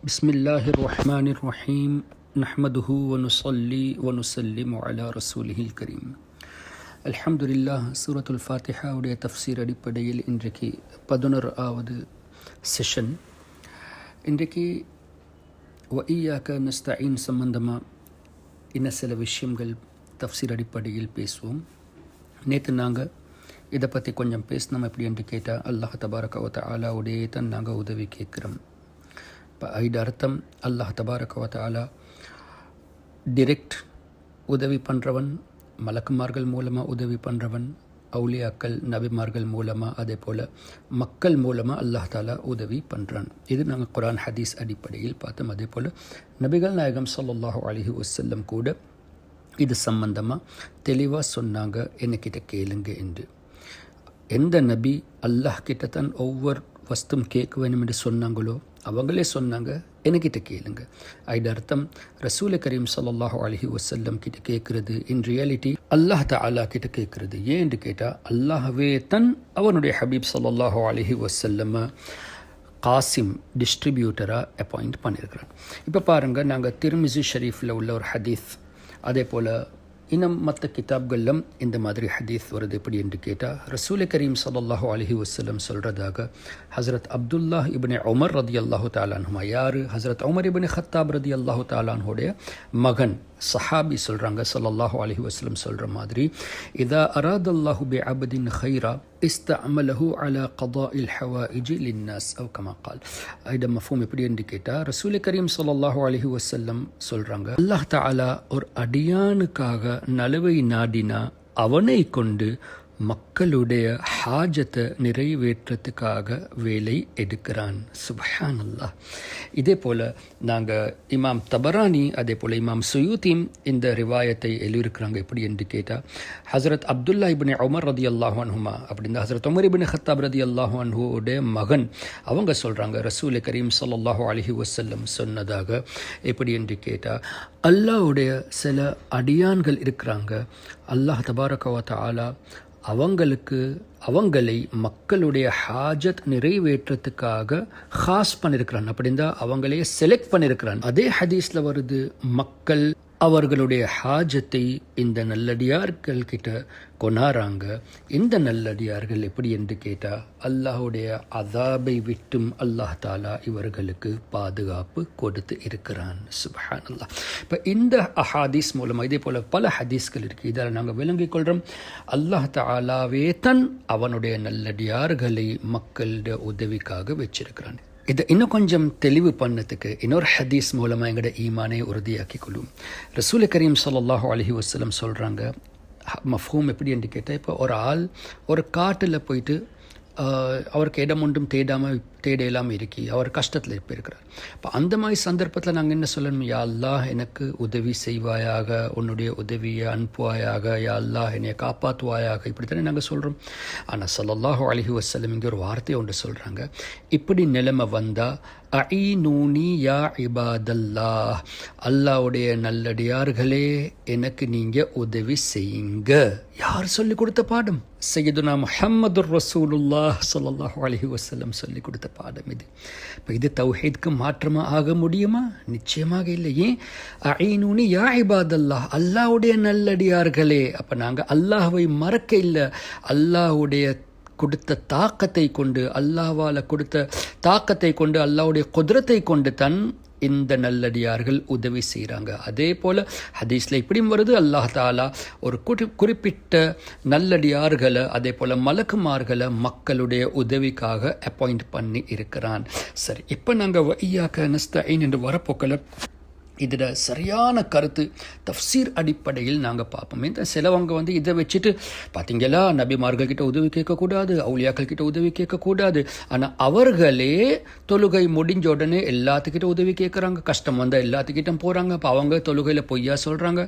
بسم الله الرحمن الرحيم نحمده ونصلي ونسلم على رسوله الكريم الحمد لله சூரத்துல் ஃபாத்திஹா உடைய தஃப்சீர் அடிப்படையில் இன்றைக்கு 11வது செஷன். இன்றைக்கு வஇய்யாக நஸ்தஈன் சம்பந்தமாக இன்னும் சில விஷயங்கள் தஃப்சீர் அடிப்படையில் பேசுவோம். நேற்று நாங்கள் இதை பற்றி கொஞ்சம் பேசினோம். எப்படி என்று கேட்டால் அல்லாஹ் தபாரக வ தஆலாவுடைய தான் நாங்கள் உதவி கேட்குறோம். இப்போ ஐடு அர்த்தம் அல்லாஹ் தபாரக வ தஆலா டிரெக்ட் உதவி பண்ணுறவன், மலக்குமார்கள் மூலமாக உதவி பண்ணுறவன், அவுலியாக்கள் நபிமார்கள் மூலமாக, அதே போல் மக்கள் மூலமாக அல்லாஹ் தாலா உதவி பண்ணுறான். இது நாங்கள் குர்ஆன் ஹதீஸ் அடிப்படையில் பார்த்தோம். அதே போல் நபிகள் நாயகம் ஸல்லல்லாஹு அலைஹி வஸல்லம் கூட இது சம்பந்தமாக தெளிவாக சொன்னாங்க, என்னக்கிட்ட கேளுங்க என்று. எந்த நபி அல்லாஹ் கிட்ட தான் ஒவ்வொரு வஸ்தும் கேட்க வேணும் என்று சொன்னாங்களோ அவங்களே சொன்னாங்க, என்கிட்ட கேளுங்க. ஐடு அர்த்தம் ரசூல் கரீம் ஸல்லல்லாஹு அலைஹி வஸல்லம் கிட்ட கேட்குறது இன் ரியாலிட்டி அல்லாஹ் தஆலா கிட்ட கேட்குறது. ஏன் என்று கேட்டால் அல்லாஹ்வே தன் அவனுடைய ஹபீப் ஸல்லல்லாஹு அலைஹி வஸல்லம் காசிம் டிஸ்ட்ரிபியூட்டராக அப்பாயிண்ட் பண்ணியிருக்கிறான். இப்போ பாருங்கள், நாங்கள் திர்மிஸி ஷரீஃபில் உள்ள ஒரு ஹதீஸ், அதே போல் இன்னும் மற்ற கிதாப்களிலும் இந்த மாதிரி ஹதீஸ் வருது. எப்படி என்று கேட்டால் ரசூல் கரீம் ஸல்லல்லாஹு அலைஹி வஸல்லம் சொல்கிறதாக ஹஸரத் அப்துல்லாஹ் இப்னு உமர் ரதியல்லாஹு தஆலா அன்ஹுமா, யார்? ஹஸரத் உமர் இப்னு ஹத்தாப் ரதியல்லாஹு தஆலா அன்ஹுடைய மகன், சஹாபி சொல்கிறாங்க, ஸல்லல்லாஹு அலைஹி வஸல்லம் சொல்கிற மாதிரி, இதா அராதல்லாஹு பி அப்தின் ஹைரா இஸ்தஅமலஹு அலா கதாஇல் ஹவாயிஜி லின்னாஸ் அவ் கமா கால். இத மஃபூம் எப்படி என்று கேட்டால் ரசூல் கரீம் ஸல்லல்லாஹு அலைஹி வஸல்லம் சொல்கிறாங்க, அல்லாஹ் தஆலா ஒரு அடியானுக்காக நலவை நாடினா அவனை கொண்டு மக்களுடைய ஹாஜத்தை நிறைவேற்றத்துக்காக வேலை எடுக்கிறான். சுப்ஹானல்லாஹ். இதே போல் நாங்கள் இமாம் தபரானி, அதே போல் இமாம் சுயூத்தீம் இந்த ரிவாயத்தை எழுதியிருக்கிறாங்க. எப்படி என்று கேட்டால் ஹஸரத் அப்துல்லா இப்னு உமர் ரதியல்லாஹு அன்ஹுமா, அப்படின்னா ஹஸரத் உமர் இப்னு ஹத்தாப் ரதியல்லாஹு அன்ஹுடைய மகன், அவங்க சொல்கிறாங்க ரசூல் கரீம் ஸல்லல்லாஹு அலைஹி வஸல்லம் சொன்னதாக. எப்படி என்று கேட்டால் அல்லாஹ்வுடைய சில அடியான்கள் இருக்கிறாங்க, அல்லாஹ் தபாரக வ தஆலா அவங்களை மக்களுடைய ஹாஜத் நிறைவேற்றத்துக்காக ஹாஸ் பண்ணியிருக்கிறான். அப்படின்னா அவங்களே செலக்ட் பண்ணியிருக்கிறான். அதே ஹதீஸில் வருது, மக்கள் அவர்களுடைய ஹாஜத்தை இந்த நல்லடியார்கள் கிட்ட கொண்டாடுறாங்க. இந்த நல்லடியார்கள் எப்படி என்று கேட்டால் அல்லாஹுடைய அதாபை விட்டும் அல்லாஹ் தாலா இவர்களுக்கு பாதுகாப்பு கொடுத்து இருக்கிறான். சுப்ஹானல்லாஹ். இப்போ இந்த அஹாதீஸ் மூலமாக இதே போல் பல ஹதீஸ்கள் இருக்குது. இதில் நாங்கள் விளங்கிக் கொள்கிறோம், அல்லாஹ் தாலாவே தன் அவனுடைய நல்லடியார்களை மக்களுடைய உதவிக்காக வச்சிருக்கிறான். இதை இன்னும் கொஞ்சம் தெளிவு பண்ணதுக்கு இன்னொரு ஹதீஸ் மூலமாக எங்களோட ஈமானை உறுதியாக்கி கொள்ளும். ரசூல் கரீம் ஸல்லல்லாஹு அலைஹி வஸல்லம் சொல்கிறாங்க, மஃபூம் எப்படி என்று கேட்டால், இப்போ ஒரு ஆள் ஒரு காட்டில் போயிட்டு அவருக்கு இடம் ஒன்றும் தேட இல்லாமல் இருக்கி அவர் கஷ்டத்தில் இருக்கிறார். இப்போ அந்த மாதிரி சந்தர்ப்பத்தில் நாங்கள் என்ன சொல்லணும்? யா அல்லாஹ் எனக்கு உதவி செய்வாயாக, உன்னுடைய உதவியை அனுப்புவாயாக, யா அல்லாஹ் என்னை காப்பாற்றுவாயாக, இப்படி தானே நாங்கள் சொல்கிறோம். ஆனால் ஸல்லல்லாஹு அலைஹி வஸல்லம் இங்கே ஒரு வார்த்தை ஒன்று சொல்கிறாங்க, இப்படி நிலைமை வந்தால் அஈனூனி யா இபாதல்லாஹ், அல்லாஹ்வுடைய நல்லடியார்களே எனக்கு நீங்கள் உதவி செய்யுங்க. யார் சொல்லிக் கொடுத்த பாடம்? சய்யிதுனா முஹம்மதுர் ரசூலுல்லாஹ் ஸல்லல்லாஹு அலைஹி வஸல்லம் சொல்லிக் கொடுத்த பாடம் இது. இப்போ இது தௌஹீதுக்கு மாற்றமாக ஆக முடியுமா? நிச்சயமாக இல்லை. ஏன்? அஈனூனி யா இபாதல்லாஹ், அல்லாஹ்வுடைய நல்லடியார்களே. அப்போ நாங்கள் அல்லாஹ்வை மறக்க இல்லை, அல்லாஹ்வுடைய கொடுத்த தாக்கத்தை கொண்டு, அல்லாஹ்வால் கொடுத்த தாக்கத்தை கொண்டு, அல்லாஹ்வுடைய குத்ரத்தை கொண்டு தன் இந்த நல்லடியார்கள் உதவி செய்கிறாங்க. அதே போல் ஹதீஸில் இப்படியும் வருது, அல்லாஹ் தாலா ஒரு குறிப்பிட்ட நல்லடியார்களை, அதே போல் மலக்குமார்களை மக்களுடைய உதவிக்காக அப்பாயிண்ட் பண்ணி இருக்கிறான். சரி, இப்போ நாங்கள் வஇய்யாக நஸ்தஈன் என்று வரப்போக்கில் இதில் சரியான கருத்து தஃப்சீர் அடிப்படையில் நாங்கள் பார்ப்போம். இந்த சிலவங்க இதை வச்சுட்டு பார்த்தீங்களா, நபிமார்கள் கிட்ட உதவி கேட்கக்கூடாது, அவுலியாக்கள் கிட்ட உதவி கேட்கக்கூடாது, ஆனால் அவர்களே தொழுகை முடிஞ்ச உடனே எல்லாத்துக்கிட்ட உதவி கேட்குறாங்க, கஷ்டம் வந்தால் எல்லாத்துக்கிட்ட போகிறாங்க. இப்போ அவங்க தொழுகையில் பொய்யா சொல்கிறாங்க.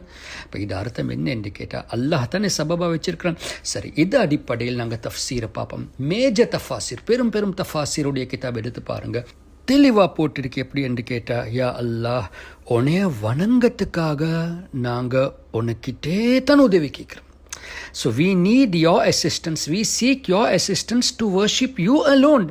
இப்போ இது அர்த்தம் என்ன என்று கேட்டால் அல்லாஹ் தானே சபபா வச்சிருக்கிறான். சரி, இது அடிப்படையில் நாங்கள் தஃப்சீரை பார்ப்போம். மேஜர் தஃபாசீர், பெரும் பெரும் தஃபாசீருடைய கிதாப் எடுத்து பாருங்கள், தெளிவாக போட்டிருக்கு. எப்படி என்று கேட்டால், யா அல்லாஹ் உன்னைய வணங்கத்துக்காக நாங்கள் உனக்கிட்டே தான் உதவி கேட்குறோம். So we need your assistance. We seek your assistance to worship you alone.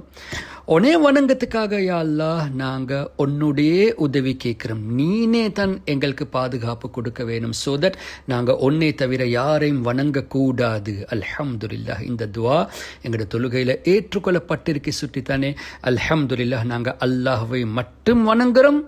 உனே வணங்கத்துக்காக யா அல்லாஹ் நாங்கள் உன்னுடைய உதவி கேட்குறோம். நீனே தான் எங்களுக்கு பாதுகாப்பு கொடுக்க வேணும். ஸோ தட் நாங்கள் ஒன்னே தவிர யாரையும் வணங்கக்கூடாது. அல்ஹம்துலில்லாஹ். இந்த துவா எங்களோட தொழுகையில் ஏற்றுக்கொள்ளப்பட்டிருக்கி சுட்டித்தானே. அல்ஹம்துலில்லாஹ். நாங்கள் அல்லாஹ்வை மட்டும் வணங்குறோம்.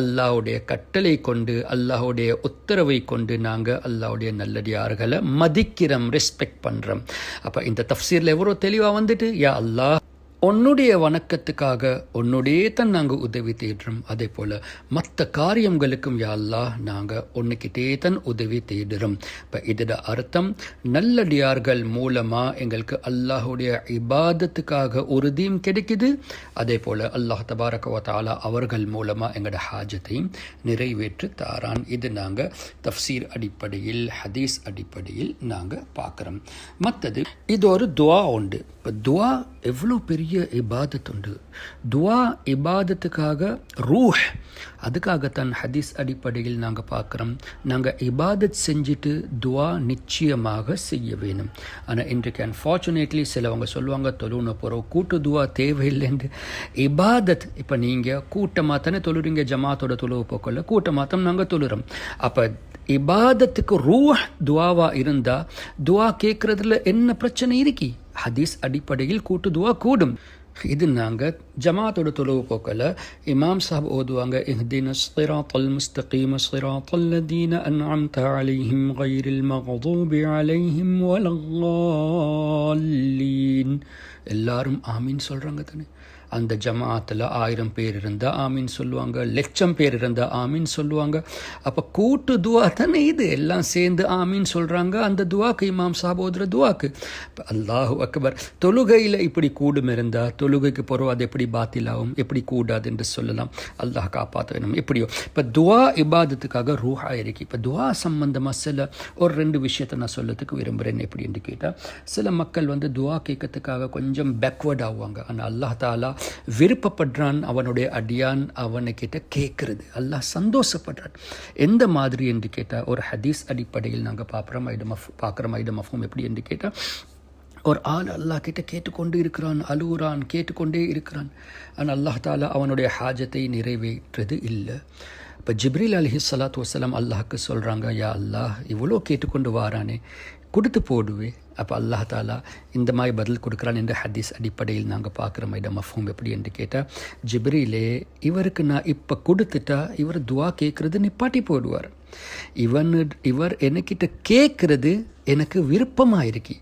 அல்லாஹ்வுடைய கட்டளை கொண்டு அல்லாஹ்வுடைய உத்தரவை கொண்டு நாங்கள் அல்லாஹ்வுடைய நல்லடியார்களை மதிக்கிறோம், ரெஸ்பெக்ட் பண்ணுறோம். அப்போ இந்த தஃப்சீரில் எவ்வளோ தெளிவாக வந்துட்டு, யா அல்லாஹ் உன்னுடைய வணக்கத்துக்காக உன்னுடைய தான் நாங்கள் உதவி தேடுறோம். அதே போல் மற்ற காரியங்களுக்கும் யா அல்லாஹ் நாங்கள் உன்னுக்கிட்டே தான் உதவி தேடுறோம். இப்போ இதோட அர்த்தம் நல்லடியார்கள் மூலமாக எங்களுக்கு அல்லாஹுடைய இபாதத்துக்காக உறுதியும் கிடைக்குது. அதே போல் அல்லாஹ் தபாரக வ தஆலா அவர்கள் மூலமாக எங்களோட ஹாஜத்தையும் நிறைவேற்றி தாரான். இது நாங்கள் தஃப்சீர் அடிப்படையில் ஹதீஸ் அடிப்படையில் நாங்கள் பார்க்குறோம். மற்றது இது ஒரு துவா உண்டு. இப்போ துவா எவ்வளோ பெரிய இபாதத் உண்டு. துவா இபாதத்துக்காக ரூஹ், அதுக்காகத்தான் ஹதீஸ் அடிப்படையில் நாங்கள் பார்க்குறோம். நாங்கள் இபாதத் செஞ்சுட்டு துவா நிச்சயமாக செய்ய வேணும். ஆனால் இன்றைக்கு அன்ஃபார்ச்சுனேட்லி சிலவங்க சொல்லுவாங்க தொழுன போகிறோம் கூட்டு துவா தேவையில்லைன்னு. இபாதத் இப்போ நீங்கள் கூட்டமாக தானே தொழுறீங்க, ஜமாத்தோட தொழுவு போக்கல கூட்டமாக தான் நாங்கள் தொழுறோம். அப்போ இபாதத்துக்கு ரூஹ் துவாவா இருந்தால் துவா கேட்குறதுல என்ன பிரச்சனை இருக்கி? ஹதீஸ் அடிப்படையில் கூட்டு துவா கூடும். இது நாங்கள் ஜமாத்தோட தொழுவு போக்கல இமாம் சாஹிப் ஓதுவாங்க, இஹ்தின ஸிராத்தல் முஸ்தகீம ஸிராத்தல் லதீன அன்அம்த அலைஹிம் கைரில் மக்தூபி அலைஹிம் வலல்லாலீன். எல்லாரும் ஆமீன் சொல்கிறாங்க தானே. அந்த ஜமாத்தில் 1000 பேர் இருந்தால் ஆமீன் சொல்லுவாங்க, 1,00,000 பேர் இருந்தால் ஆமீன் சொல்லுவாங்க. அப்போ கூட்டு துவா தானே இது. எல்லாம் சேர்ந்து ஆமீன் சொல்கிறாங்க அந்த துவாக்கு, இமாம் சாஹிப் ஓதுற துவாக்கு. அல்லாஹு அக்பர். தொழுகையில் இப்படி கூடும் இருந்தால் தொழுகைக்கு போகிறோம் அது எப்படி பாத்திலாகும், எப்படி கூடாது என்று சொல்லலாம். அல்லாஹ் காப்பாற்ற வேணும். எப்படியோ இப்போ துவா இபாதத்துக்காக ரூஹா இருக்கு. இப்போ துவா சம்பந்தமாக சில ஒரு 2 விஷயத்தை நான் சொல்லத்துக்கு விரும்புகிறேன். எப்படி என்று கேட்டால், சில மக்கள் துவா கேட்கறதுக்காக கொஞ்சம் பேக்வர்ட் ஆகுவாங்க. ஆனால் அல்லாஹ் தாலா விருப்பப்படுறான் அவனுடைய அடியான் அவனுக்கிட்ட கேட்கறது. அல்லாஹ் சந்தோஷப்படுறான். எந்த மாதிரி என்று கேட்டால், ஒரு ஹதீஸ் அடிப்படையில் நாங்கள் பார்க்குறோம் ஐடம் மஃபூம் எப்படி என்று கேட்டால், ஒரு ஆள் அல்லாஹ் கிட்ட கேட்டுக்கொண்டு இருக்கிறான், அழுகுறான், கேட்டுக்கொண்டே இருக்கிறான். ஆனால் அல்லாஹ் தாலா அவனுடைய ஹாஜத்தை நிறைவேற்றது இல்லை. இப்போ ஜிப்ரீல் அலைஹிஸ்ஸலாத்து வஸ்ஸலாம் அல்லாஹ்க்கு சொல்கிறாங்க, யா அல்லாஹ் இவ்வளோ கேட்டுக்கொண்டு வாரானே கொடுத்து போடுவே. அப்போ அல்லாஹ் தாலா இந்த மாதிரி பதில் கொடுக்குறான் என்ற ஹதீஸ் அடிப்படையில் நாங்கள் பார்க்குற மாதிரி மஃபூம் எப்படி என்று கேட்டால், ஜிப்ரீலே இவருக்கு நான் இப்போ கொடுத்துட்டா இவர் துவா கேட்குறது நிப்பாட்டி போடுவார். இவர் எனக்கிட்ட கேட்குறது எனக்கு விருப்பமாக இருக்கு,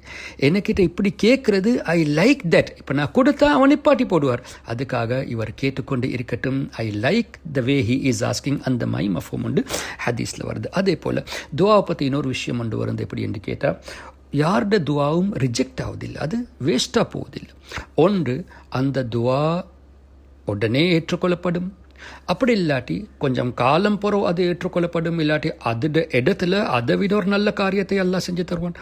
எனக்கிட்ட இப்படி கேட்குறது ஐ லைக் தட். இப்போ நான் கொடுத்தா அவன் நிப்பாட்டி போடுவார். அதுக்காக இவர் கேட்டுக்கொண்டு இருக்கட்டும், I like the way he is asking. அந்த மாதிரி மஃபூம் உண்டு ஹதீஸில் வருது. அதே போல் துவாவை பற்றி இன்னொரு விஷயம் உண்டு வருது. எப்படி என்று கேட்டால், யாருடைய துவாவும் ரிஜெக்ட் ஆகுதில்லை, அது வேஸ்ட்டாக போவதில்லை. ஒன்று அந்த துவா உடனே ஏற்றுக்கொள்ளப்படும், அப்படி இல்லாட்டி கொஞ்சம் காலம் போகிறோம் அது ஏற்றுக்கொள்ளப்படும், இல்லாட்டி அதோட இடத்துல அதை விட ஒரு நல்ல காரியத்தை எல்லாம் செஞ்சு தருவான்.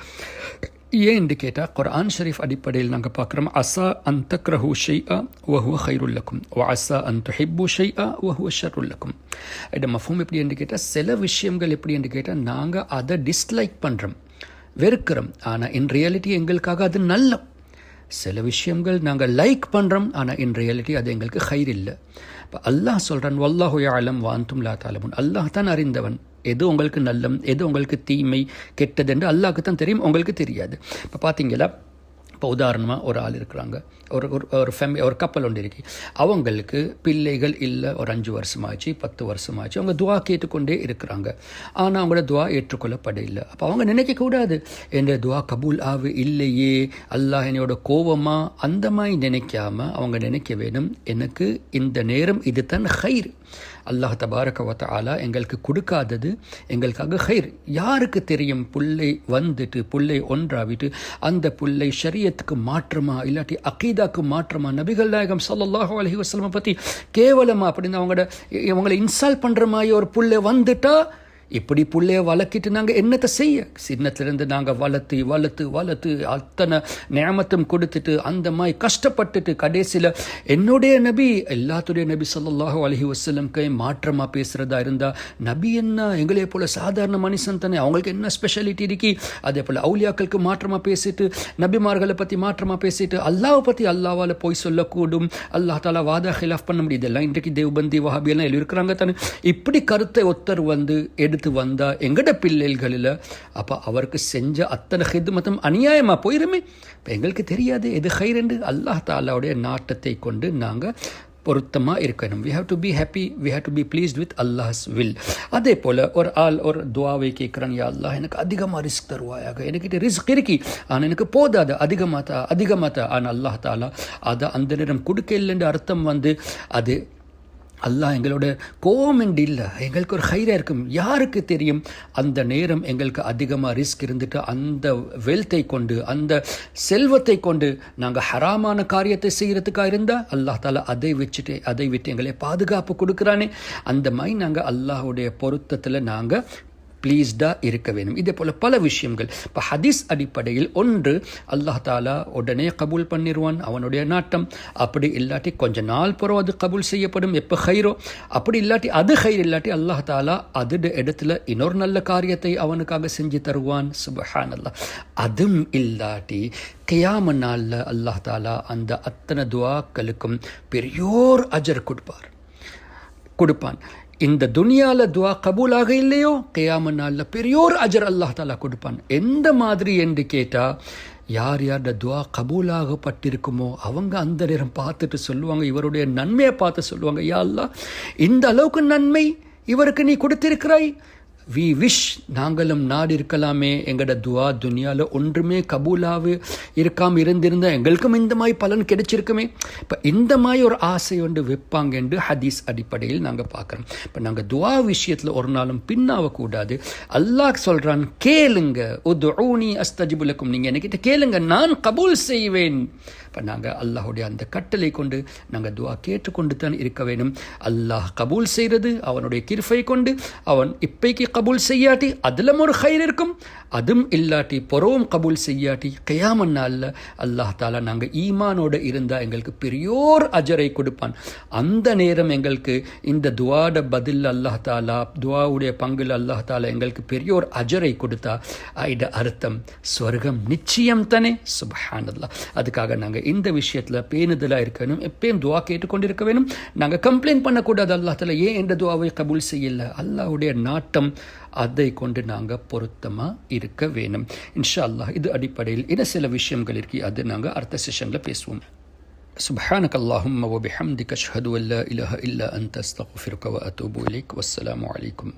ஏன் என்று கேட்டால், குர்ஆன் ஷரீஃப் அடிப்படையில் நாங்கள் பார்க்குறோம், அஸா அன் தக்ரஹு ஷைஅ வஹுவ கைருல் லக்கும் வ அஸா அன் துஹிப்பு ஷைஅ வஹுவ ஷர்ருல் லக்கும். இது மஃபூம் எப்படி என்று கேட்டால், சில விஷயங்கள் எப்படி என்று கேட்டால் நாங்கள் அதை டிஸ்லைக் பண்ணுறோம், வெறுக்கிறோம். ஆனால் இன் ரியாலிட்டி எங்களுக்காக அது நல்ல. சில விஷயங்கள் நாங்கள் லைக் பண்ணுறோம், ஆனால் இன் ரியாலிட்டி அது எங்களுக்கு ஹைர் இல்லை. இப்போ அல்லாஹ் சொல்கிறான், வல்லாஹு யஅலம் வ அன்தும் லா தஅலமூன். அல்லாஹ் தான் அறிந்தவன், எது உங்களுக்கு நல்லம் எது உங்களுக்கு தீமை கெட்டது என்று அல்லாஹ்க்கு தான் தெரியும், உங்களுக்கு தெரியாது. இப்போ பார்த்தீங்களா, இப்போ உதாரணமாக ஒரு ஆள் இருக்கிறாங்க, ஒரு கப்பல் ஒன்று இருக்கு, அவங்களுக்கு பிள்ளைகள் இல்லை, ஒரு 5 வருஷமாச்சு 10 வருஷமாச்சு, அவங்க துவா கேட்டுக்கொண்டே இருக்கிறாங்க. ஆனால் அவங்களோட துவா ஏற்றுக்கொள்ளப்படவில்லை. அப்போ அவங்க நினைக்கக்கூடாது, என்ற துவா கபூல் ஆக இல்லையே, அல்லாஹ் என்னோட கோவமா, அந்த மாதிரி நினைக்காம அவங்க நினைக்க வேணும், எனக்கு இந்த நேரம் இது தான் ஹைர். அல்லாஹ் தபாரக வ தஆலா எங்களுக்கு கொடுக்காதது எங்களுக்காக ஹைர். யாருக்கு தெரியும், புள்ளை வந்துட்டு புள்ளை ஒன்றாவிட்டு அந்த புள்ளை ஷரியத்துக்கு மாற்றமா இல்லாட்டி அகீதாக்கு மாற்றமா, நபிகள் நாயகம் ஸல்லல்லாஹு அலைஹி வஸல்லம் பற்றி கேவலமா அப்படின்னு அவங்களை இன்சால்ட் பண்ணுற மாதிரி ஒரு புள்ளை வந்துட்டா இப்படி பிள்ளைய வளர்க்கிட்டு நாங்கள் என்னத்தை செய்ய? சின்னத்திலிருந்து நாங்கள் வளர்த்து வளர்த்து வளர்த்து அத்தனை நியமத்தும் கொடுத்துட்டு அந்த மாதிரி கஷ்டப்பட்டுட்டு கடைசியில் என்னுடைய நபி எல்லாத்துடைய நபி ஸல்லல்லாஹு அலைஹி வஸல்லம் மாற்றமாக பேசுகிறதா இருந்தால், நபி என்ன எங்களே போல் சாதாரண மனுஷன் தானே, அவங்களுக்கு என்ன ஸ்பெஷாலிட்டி இருக்கி? அதே போல் அவுலியாக்களுக்கு மாற்றமாக பேசிட்டு, நபிமார்களை பற்றி மாற்றமாக பேசிட்டு, அல்லாவை பற்றி அல்லாவால் போய் சொல்லக்கூடும், அல்லாஹ் தாலா வாதா ஹிலாஃப் பண்ண முடியுது. இதெல்லாம் இன்றைக்கு தேவ்பந்தி வஹாபியெல்லாம் எழுதியிருக்கிறாங்க தானே. இப்படி கருத்தை ஒருத்தர் எடுத்து வந்தா எங்கட பிள்ளைகளில் அப்போ அவருக்கு செஞ்ச அத்தனை ஹித்மத்தும் அநியாயமாக போயிருமே. இப்போ எங்களுக்கு தெரியாது எது ஹைர் என்று. அல்லாஹ் தாலாவுடைய நாட்டத்தை கொண்டு நாங்கள் பொருத்தமாக இருக்கணும். we have to be happy, we have to be pleased with Allah's will. அதே போல் ஒரு துவாவை கேட்குறான், யா அல்லாஹ் எனக்கு அதிகமாக ரிஸ்க் தருவாயாக, எனக்கிட்ட ரிஸ்க் இருக்கி ஆனால் எனக்கு போதாது, அதிகமாக ஆனால் அல்லாஹ் தாலா அதை அந்த நேரம் கொடுக்க இல்லைன்ற அர்த்தம் அது அல்லாஹ் எங்களோட கோமெண்ட் இல்லை, எங்களுக்கு ஒரு ஹைராக இருக்கும். யாருக்கு தெரியும்? அந்த நேரம் எங்களுக்கு அதிகமாக ரிஸ்க் இருந்துட்டு அந்த வெல்த்தை கொண்டு அந்த செல்வத்தை கொண்டு நாங்கள் ஹராமான காரியத்தை செய்கிறதுக்காக இருந்தால் அல்லாஹ் தாலா அதை விட்டு எங்களை பாதுகாப்பு கொடுக்குறானே. அந்த மாதிரி நாங்கள் அல்லாஹுடைய பொருத்தத்தில் நாங்கள் ப்ளீஸ்டாக இருக்க வேணும். இதே போல் பல விஷயங்கள். இப்போ ஹதீஸ் அடிப்படையில் ஒன்று அல்லாஹ் தாலா உடனே கபூல் பண்ணிடுவான், அவனுடைய நாட்டம். அப்படி இல்லாட்டி கொஞ்ச நாள் பிறகு அது கபூல் செய்யப்படும், எப்போ ஹைரோ. அப்படி இல்லாட்டி அது ஹைர் இல்லாட்டி அல்லாஹ் தாலா அது இடத்துல இன்னொரு நல்ல காரியத்தை அவனுக்காக செஞ்சு தருவான். சுப்ஹானல்லாஹ். அதுவும் இல்லாட்டி கியாம நாளில் அல்லாஹ் தாலா அந்த அத்தனை துஆக்களுக்கும் பெரியோர் அஜர் கொடுப்பான். இந்த துனியாவில் துவா கபூலாக இல்லையோ, கியாம நாளில் பெரியோர் அஜர் அல்லாஹ் தாலா கொடுப்பான். எந்த மாதிரி என்று கேட்டால், யார் துவா கபூலாகப்பட்டிருக்குமோ அவங்க அந்த நேரம் பார்த்துட்டு சொல்லுவாங்க, இவருடைய நன்மையை பார்த்து சொல்லுவாங்க, யா அல்லாஹ் இந்த அளவுக்கு நன்மை இவருக்கு நீ கொடுத்திருக்கிறாய், வி விஷ் நாங்களும் நாடு இருக்கலாமே, எங்களோட துவா துனியாவில் ஒன்றுமே கபூலாக இருக்காமல் இருந்திருந்தால் எங்களுக்கும் இந்த மாதிரி பலன் கிடைச்சிருக்குமே. இப்போ இந்த மாதிரி ஒரு ஆசை ஒன்று வைப்பாங்க என்று ஹதீஸ் அடிப்படையில் நாங்கள் பார்க்குறோம். இப்போ நாங்கள் துவா விஷயத்தில் ஒரு நாளும் பின்னாகக்கூடாது. அல்லாஹ் சொல்கிறான், கேளுங்க, உதுஊனி அஸ்தஜிபு லக்கும், நீங்கள் என்கிட்ட கேளுங்க நான் கபூல் செய்வேன். இப்போ நாங்கள் அல்லாஹுடைய அந்த கட்டளை கொண்டு நாங்கள் துவா கேட்டுக்கொண்டு தான் இருக்க வேணும். அல்லாஹ் கபூல் செய்கிறது அவனுடைய கிருபை கொண்டு. அவன் இப்பைக்கு கபூல் செய்யாட்டி அதில் ஒரு ஹைர் இருக்கும், அதுவும் இல்லாட்டி பொறவும் கபூல் செய்யாட்டி கியாம நாளில் அல்லாஹ் தாலா நாங்கள் ஈமானோடு இருந்தால் எங்களுக்கு பெரியோர் அஜரை கொடுப்பான். அந்த நேரம் எங்களுக்கு இந்த துவாட பதில் அல்லாஹ் தாலா, துவாவுடைய பங்கில் அல்லாஹ் தாலா எங்களுக்கு பெரியோர் அஜரை கொடுத்தா இட அர்த்தம் ஸ்வர்க்கம் நிச்சயம் தானே. சுப்ஹானல்லாஹ். அதுக்காக நாங்கள் இந்த விஷயத்தில் பேணுதலாக இருக்கணும், எப்பயும் துவா கேட்டுக்கொண்டிருக்க வேணும். நாங்கள் கம்ப்ளைண்ட் பண்ணக்கூடாது, அல்லாஹ் தாலா ஏன் என்ற துவாவை கபூல் செய்யலை, அல்லாஹ்வுடைய நாட்டம் அதை கொண்டு நாங்கள் பொருத்தமாக இருக்க வேணும். இன்ஷா அல்லாஹ் இது அடிப்படையில் இன்னும் சில விஷயங்கள் இருக்கு, அது நாங்கள் அடுத்த செஷனில் பேசுவோம். سبحانك اللهم وبحمدك أشهد أن لا إله إلا أنت أستغفرك وأتوب إليك والسلام عليكم.